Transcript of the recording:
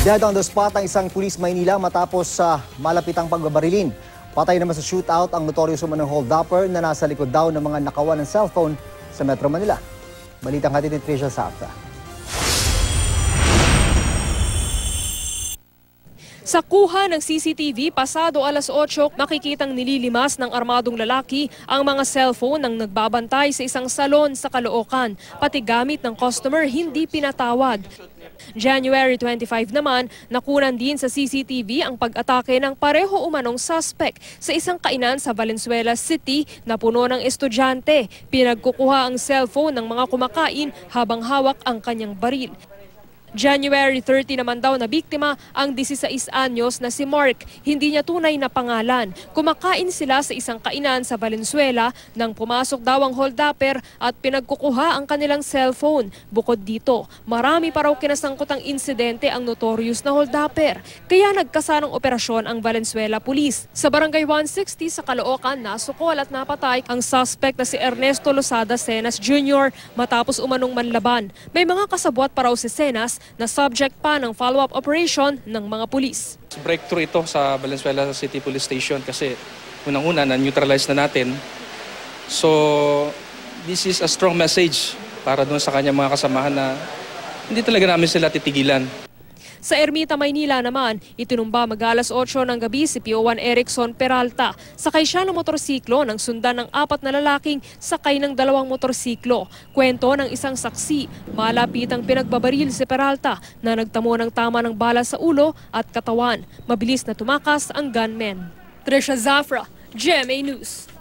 Dead on the spot ang isang pulis Maynila matapos sa malapitang pagbabarilin. Patay naman sa shootout ang notorious umanong hold-upper na nasa likod daw ng mga nakawan ng cellphone sa Metro Manila. Balitang hatid ni Tricia Safra. Sa kuha ng CCTV, pasado alas 8, makikitang nililimas ng armadong lalaki ang mga cellphone ng nagbabantay sa isang salon sa Caloocan. Pati gamit ng customer hindi pinatawad. January 25 naman, nakunan din sa CCTV ang pag-atake ng pareho umanong suspect sa isang kainan sa Valenzuela City na puno ng estudyante. Pinagkukuha ang cellphone ng mga kumakain habang hawak ang kanyang baril. January 30 naman daw na biktima ang 16 anyos na si Mark. Hindi niya tunay na pangalan. Kumakain sila sa isang kainan sa Valenzuela nang pumasok daw ang hold-upper at pinagkukuha ang kanilang cellphone. Bukod dito, marami pa raw kinasangkot ang insidente ang notorious na hold-upper. Kaya nagkasanang operasyon ang Valenzuela Police. Sa Barangay 160 sa Caloocan, nasukol at napatay ang suspect na si Ernesto Losada Cenas Jr. matapos umanong manlaban. May mga kasabwat pa raw si Cenas na subject pa ng follow-up operation ng mga pulis. Breakthrough ito sa Valenzuela City Police Station kasi unang-una na-neutralize na natin. So, this is a strong message para doon sa kanyang mga kasamahan na hindi talaga namin sila titigilan. Sa Ermita, Maynila naman, itinumba mag-alas 8 ng gabi si Pio1 Erickson Peralta. Sakay siya ng motorsiklo nang sundan ng 4 na lalaking sakay ng 2 motorsiklo. Kwento ng isang saksi, malapitang pinagbabaril si Peralta na nagtamo ng tama ng bala sa ulo at katawan. Mabilis na tumakas ang gunman. Tricia Safra, GMA News.